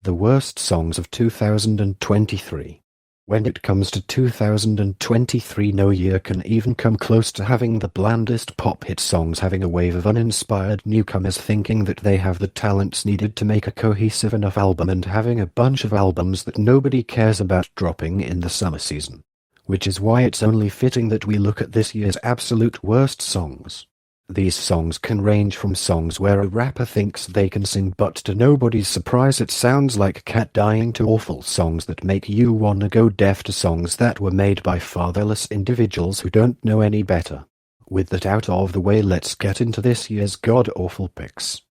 the worst songs of 2023. When it comes to 2023, no year can even come close to having the blandest pop hit songs, having a wave of uninspired newcomers thinking that they have the talents needed to make a cohesive enough album, and having a bunch of albums that nobody cares about dropping in the summer season. Which is why it's only fitting that we look at this year's absolute worst songs. These songs can range from songs where a rapper thinks they can sing but to nobody's surprise it sounds like a cat dying, to awful songs that make you wanna go deaf, to songs that were made by fatherless individuals who don't know any better. With that out of the way, let's get into this year's god-awful picks.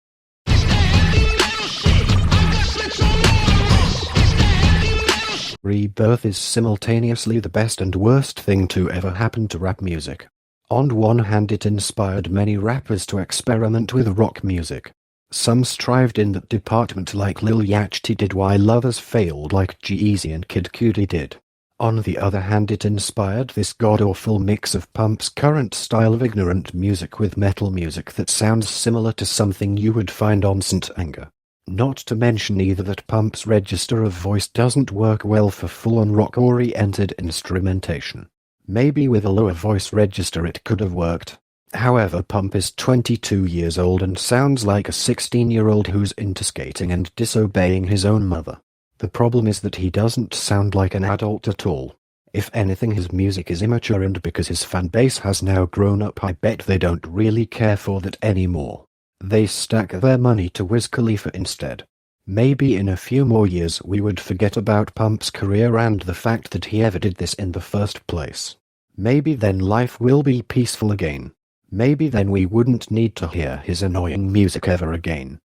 Rebirth is simultaneously the best and worst thing to ever happen to rap music. On one hand, it inspired many rappers to experiment with rock music. Some strived in that department like Lil Yachty did, while others failed like G-Eazy and Kid Cudi did. On the other hand, it inspired this god-awful mix of Pump's current style of ignorant music with metal music that sounds similar to something you would find on St. Anger. Not to mention either that Pump's register of voice doesn't work well for full-on rock-oriented instrumentation. Maybe with a lower voice register it could have worked. However, Pump is 22 years old and sounds like a 16-year-old who's into skating and disobeying his own mother. The problem is that he doesn't sound like an adult at all. If anything, his music is immature, and because his fan base has now grown up, I bet they don't really care for that anymore. They stack their money to Wiz Khalifa instead. Maybe in a few more years we would forget about Pump's career and the fact that he ever did this in the first place. Maybe then life will be peaceful again. Maybe then we wouldn't need to hear his annoying music ever again.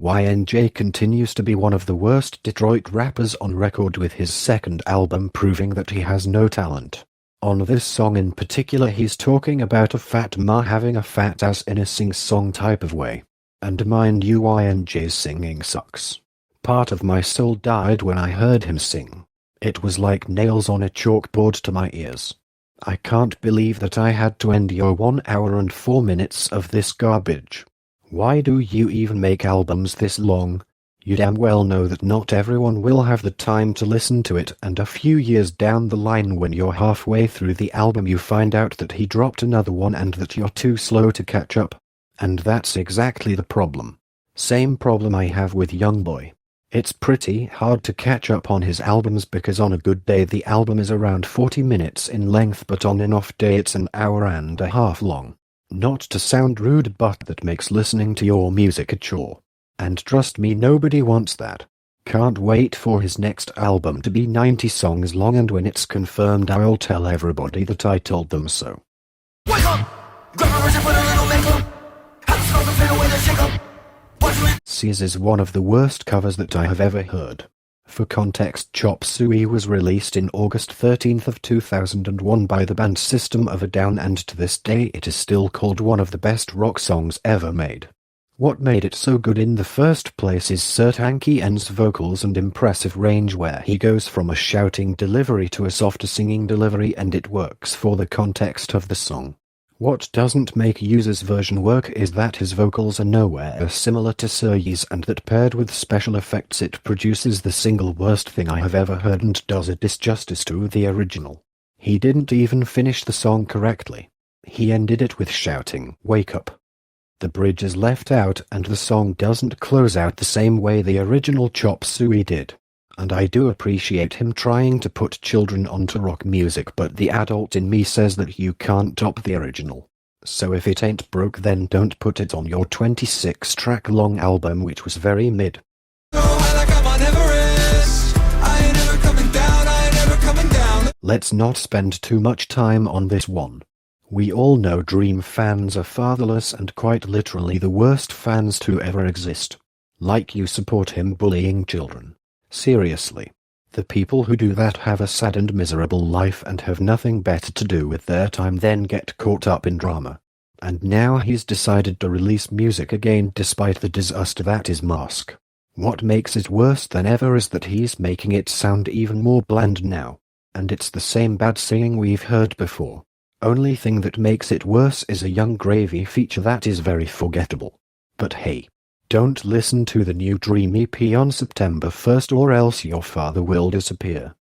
YNJ continues to be one of the worst Detroit rappers on record, with his second album proving that he has no talent. On this song in particular, he's talking about a fat ma having a fat ass in a sing-song type of way. And mind you, YNJ's singing sucks. Part of my soul died when I heard him sing. It was like nails on a chalkboard to my ears. I can't believe that I had to endure 1 hour and 4 minutes of this garbage. Why do you even make albums this long? You damn well know that not everyone will have the time to listen to it, and a few years down the line when you're halfway through the album you find out that he dropped another one and that you're too slow to catch up. And that's exactly the problem. Same problem I have with Youngboy. It's pretty hard to catch up on his albums because on a good day the album is around 40 minutes in length, but on an off day it's an hour and a half long. Not to sound rude, but that makes listening to your music a chore. And trust me, nobody wants that. Can't wait for his next album to be 90 songs long, and when it's confirmed I'll tell everybody that I told them so. Wake up! CS is one of the worst covers that I have ever heard. For context, Chop Suey was released in August 13th of 2001 by the band System of a Down, and to this day it is still called one of the best rock songs ever made. What made it so good in the first place is Sertanki N's vocals and impressive range, where he goes from a shouting delivery to a softer singing delivery, and it works for the context of the song. What doesn't make Uzi's version work is that his vocals are nowhere similar to Serye's, and that paired with special effects it produces the single worst thing I have ever heard and does a disjustice to the original. He didn't even finish the song correctly. He ended it with shouting, "Wake up." The bridge is left out, and the song doesn't close out the same way the original Chop Suey did. And I do appreciate him trying to put children onto rock music, but the adult in me says that you can't top the original. So if it ain't broke, then don't put it on your 26-track long album, which was very mid. Let's not spend too much time on this one. We all know Dream fans are fatherless and quite literally the worst fans to ever exist. Like you support him bullying children. Seriously. The people who do that have a sad and miserable life and have nothing better to do with their time than get caught up in drama. And now he's decided to release music again despite the disaster that is Mask. What makes it worse than ever is that he's making it sound even more bland now. And it's the same bad singing we've heard before. Only thing that makes it worse is a Young Gravy feature that is very forgettable. But hey, don't listen to the new Dream EP on September 1st or else your father will disappear.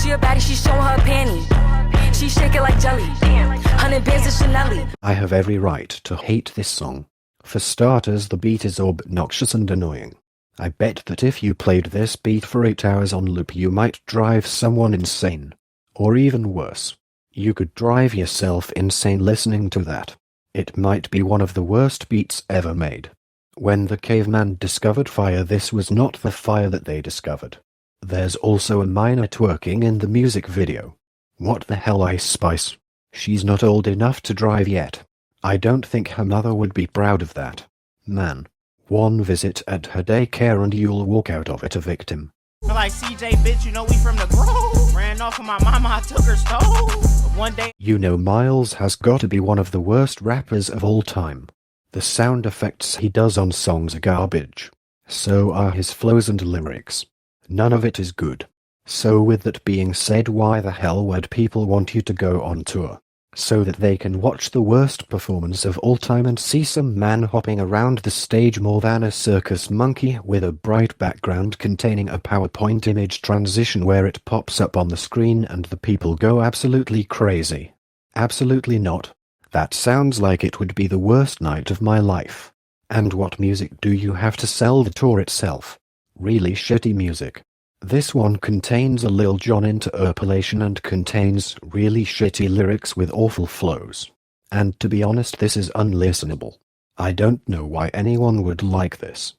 She a baddie, she showing her panty. She shake it like jelly. 100 bands of Chanel. I have every right to hate this song. For starters, the beat is obnoxious and annoying. I bet that if you played this beat for 8 hours on loop you might drive someone insane. Or even worse, you could drive yourself insane listening to that. It might be one of the worst beats ever made. When the caveman discovered fire, this was not the fire that they discovered. There's also a minor twerking in the music video. What the hell, Ice Spice? She's not old enough to drive yet. I don't think her mother would be proud of that. Man, one visit at her daycare and you'll walk out of it a victim. Feel like CJ, bitch, you know we from the Grove. Ran off of my mama, I took her stove. But one day... YuNo Miles has got to be one of the worst rappers of all time. The sound effects he does on songs are garbage. So are his flows and lyrics. None of it is good. So with that being said, why the hell would people want you to go on tour? So that they can watch the worst performance of all time and see some man hopping around the stage more than a circus monkey with a bright background containing a PowerPoint image transition where it pops up on the screen and the people go absolutely crazy. Absolutely not. That sounds like it would be the worst night of my life. And what music do you have to sell the tour itself? Really shitty music. This one contains a Lil Jon interpolation and contains really shitty lyrics with awful flows. And to be honest, this is unlistenable. I don't know why anyone would like this.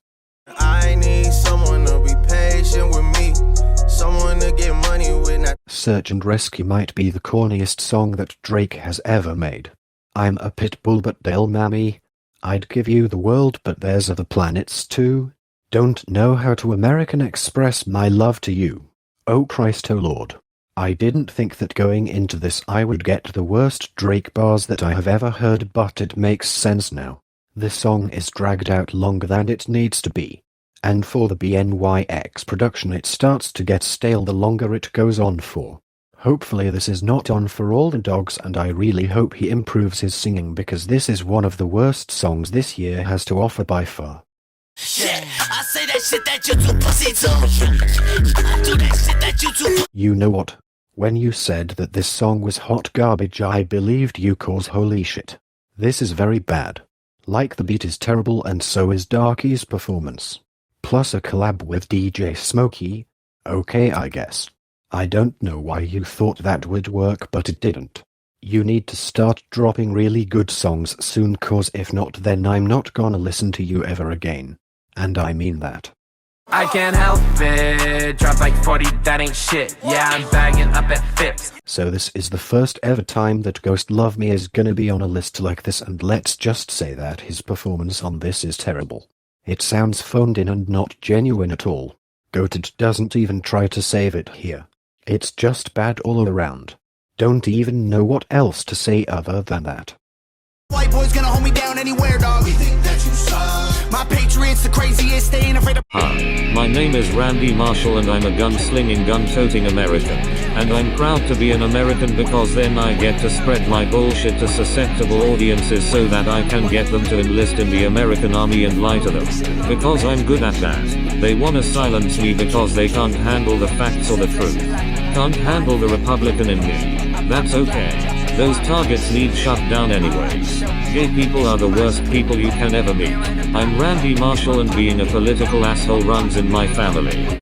I need someone to be patient with me, someone to get money with. Search and Rescue might be the corniest song that Drake has ever made. I'm a pit bull but Dale Mammy. I'd give you the world but there's other planets too. Don't know how to American express my love to you. Oh Christ, oh Lord. I didn't think that going into this I would get the worst Drake bars that I have ever heard, but it makes sense now. This song is dragged out longer than it needs to be. And for the BNYX production it starts to get stale the longer it goes on for. Hopefully this is not on for all the dogs, and I really hope he improves his singing because this is one of the worst songs this year has to offer by far. Yeah, I say that shit that you too pussy too. I do that shit that you too. You know what? When you said that this song was hot garbage, I believed you, cause holy shit. This is very bad. Like, the beat is terrible and so is Darky's performance. Plus a collab with DJ Smokey. Okay, I guess. I don't know why you thought that would work, but it didn't. You need to start dropping really good songs soon, cause if not then I'm not gonna listen to you ever again. And I mean that. I can't help it, drop like 40, that ain't shit. Yeah, I'm bagging up at Phipps. So this is the first ever time that WATER-Trippie is gonna be on a list like this, and let's just say that his performance on this is terrible. It sounds phoned in and not genuine at all. Goated doesn't even try to save it here. It's just bad all around. Don't even know what else to say other than that. White boys gonna hold me down anywhere, dog. We think that you suck. My patriots the craziest, they ain't afraid of. Hi, my name is Randy Marshall and I'm a gun-slinging, gun-toting American. And I'm proud to be an American because then I get to spread my bullshit to susceptible audiences so that I can get them to enlist in the American army and lie to them. Because I'm good at that. They wanna silence me because they can't handle the facts or the truth. Can't handle the Republican in me. That's okay. Those targets need shut down anyways. Gay people are the worst people you can ever meet. I'm Randy Marshall and being a political asshole runs in my family.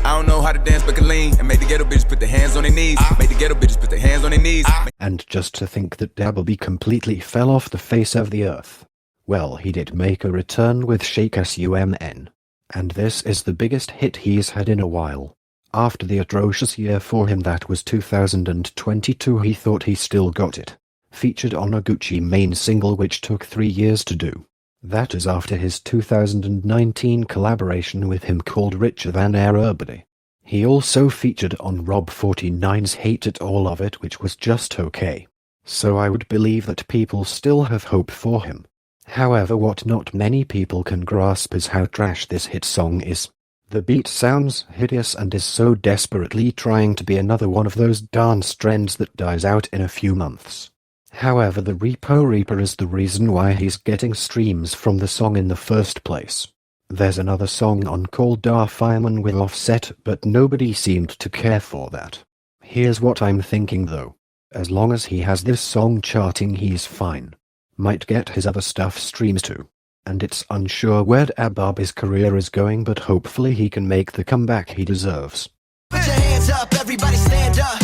I don't know how to dance but can lean and make the ghetto bitches put their hands on their knees. Make the ghetto bitches put their hands on their knees. And just to think that DaBaby completely fell off the face of the earth. Well, he did make a return with Shake SUMN. And this is the biggest hit he's had in a while. After the atrocious year for him that was 2022, he thought he still got it. Featured on a Gucci Mane single which took 3 years to do. That is after his 2019 collaboration with him called Richer Than Everybody. He also featured on Rob 49's Hate It All of It, which was just okay. So I would believe that people still have hope for him. However, what not many people can grasp is how trash this hit song is. The beat sounds hideous and is so desperately trying to be another one of those dance trends that dies out in a few months. However, the Repo Reaper is the reason why he's getting streams from the song in the first place. There's another song on called Da Fireman with Offset, but nobody seemed to care for that. Here's what I'm thinking though. As long as he has this song charting, he's fine. Might get his other stuff streams too. And it's unsure where DaBaby's career is going, but hopefully he can make the comeback he deserves. Put your hands up, everybody stand up.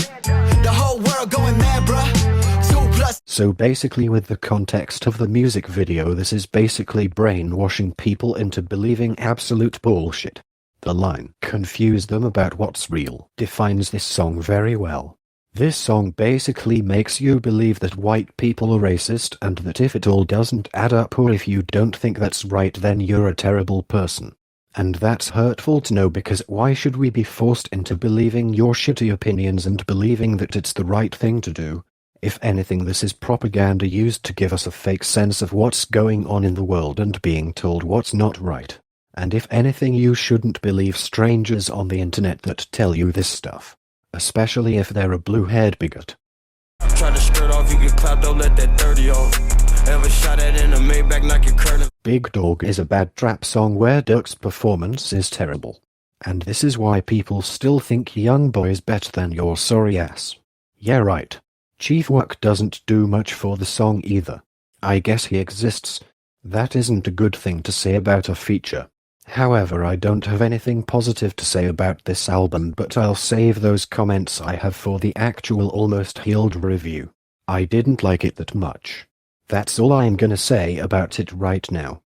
The whole world going mad, bruh. 2+. So basically, with the context of the music video, this is basically brainwashing people into believing absolute bullshit. The line, "confuse them about what's real," defines this song very well. This song basically makes you believe that white people are racist, and that if it all doesn't add up, or if you don't think that's right, then you're a terrible person. And that's hurtful to know, because why should we be forced into believing your shitty opinions and believing that it's the right thing to do? If anything, this is propaganda used to give us a fake sense of what's going on in the world and being told what's not right. And if anything, you shouldn't believe strangers on the internet that tell you this stuff. Especially if they're a blue-haired bigot. Try to skirt off, you get clapped, don't let that dirty off. Ever shot at in a Maybach, knock your curtain. Big Dog is a bad trap song where Durk's performance is terrible. And this is why people still think Young Boy's better than your sorry ass. Yeah, right. Chief Work doesn't do much for the song either. I guess he exists. That isn't a good thing to say about a feature. However, I don't have anything positive to say about this album, but I'll save those comments I have for the actual almost healed review. I didn't like it that much. That's all I'm gonna say about it right now.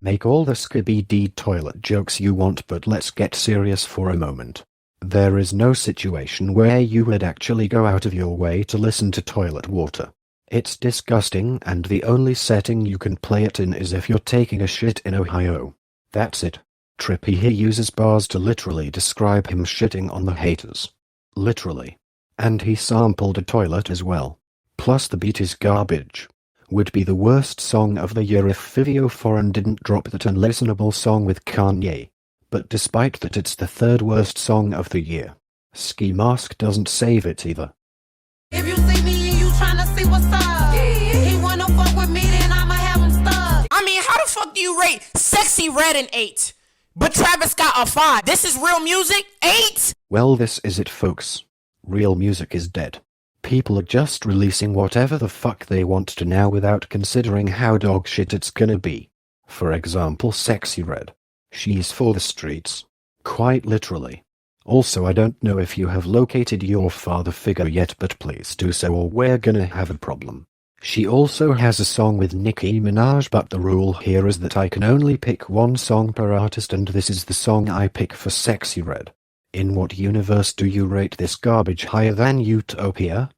Make all the Skibidi toilet jokes you want, but let's get serious for a moment. There is no situation where you would actually go out of your way to listen to toilet water. It's disgusting, and the only setting you can play it in is if you're taking a shit in Ohio. That's it. Trippie here uses bars to literally describe him shitting on the haters. Literally. And he sampled a toilet as well. Plus the beat is garbage. Would be the worst song of the year if Fivio Foreign didn't drop that unlistenable song with Kanye. But despite that, it's the third worst song of the year. Ski Mask doesn't save it either. If you see me and you tryna see what's up, he wanna fuck with me, then I'ma have him stuck. I mean, how the fuck do you rate Sexy Red an 8, but Travis Scott a 5? This is real music? 8? Well, this is it, folks. Real music is dead. People are just releasing whatever the fuck they want to now without considering how dog shit it's gonna be. For example, Sexy Red. She's for the streets. Quite literally. Also, I don't know if you have located your father figure yet, but please do so or we're gonna have a problem. She also has a song with Nicki Minaj, but the rule here is that I can only pick one song per artist, and this is the song I pick for Sexy Red. In what universe do you rate this garbage higher than Utopia?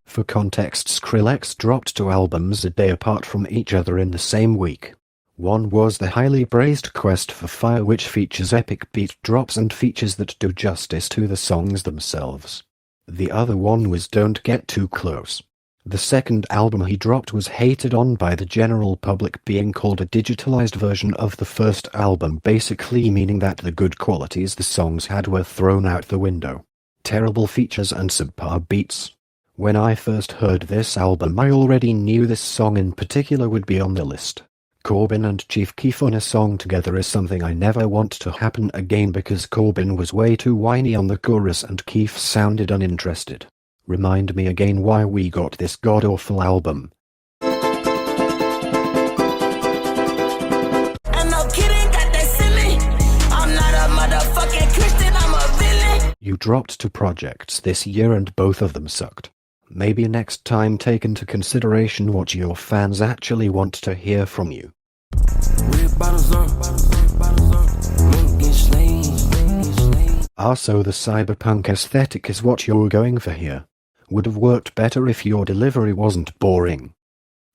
For context, Skrillex dropped 2 albums a day apart from each other in the same week. One was the highly praised Quest for Fire, which features epic beat drops and features that do justice to the songs themselves. The other one was Don't Get Too Close. The second album he dropped was hated on by the general public, being called a digitalized version of the first album, basically meaning that the good qualities the songs had were thrown out the window. Terrible features and subpar beats. When I first heard this album, I already knew this song in particular would be on the list. Corbin and Chief Keef on a song together is something I never want to happen again, because Corbin was way too whiny on the chorus and Keef sounded uninterested. Remind me again why we got this god-awful album. And no kidding, got that silly. I'm not a motherfucking Christian, I'm a villain. You dropped 2 projects this year and both of them sucked. Maybe next time take into consideration what your fans actually want to hear from you. So the cyberpunk aesthetic is what you're going for here. Would have worked better if your delivery wasn't boring.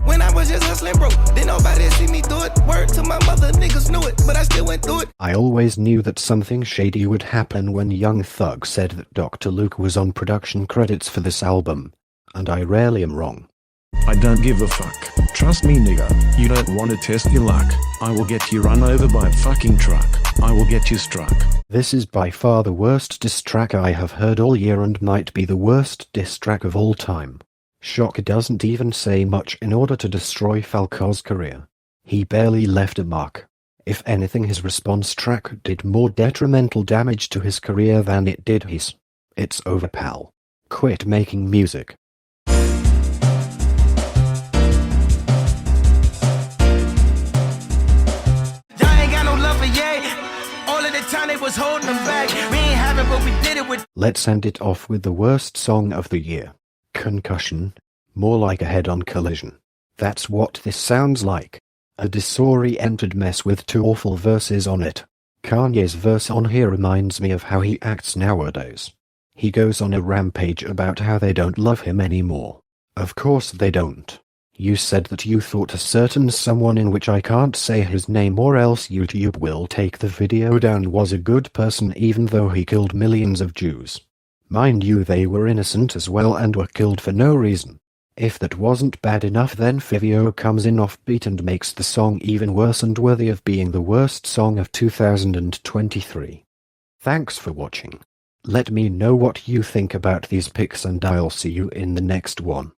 When I was just hustling, bro, then Ain't nobody see me do it. Word to my mother, niggas knew it, but I still went through it. I always knew that something shady would happen when Young Thug said that Dr. Luke was on production credits for this album. And I rarely am wrong. I don't give a fuck. Trust me, nigga. You don't want to test your luck. I will get you run over by a fucking truck. I will get you struck. This is by far the worst diss track I have heard all year and might be the worst diss track of all time. Shock doesn't even say much in order to destroy Falco's career. He barely left a mark. If anything, his response track did more detrimental damage to his career than it did his. It's over, pal. Quit making music. Let's end it off with the worst song of the year. Concussion. More like a head-on collision. That's what this sounds like. A disoriented mess with two awful verses on it. Kanye's verse on here reminds me of how he acts nowadays. He goes on a rampage about how they don't love him anymore. Of course they don't. You said that you thought a certain someone, in which I can't say his name or else YouTube will take the video down, was a good person even though he killed millions of Jews. Mind you, they were innocent as well and were killed for no reason. If that wasn't bad enough, then Fivio comes in offbeat and makes the song even worse and worthy of being the worst song of 2023. Thanks for watching. Let me know what you think about these picks and I'll see you in the next one.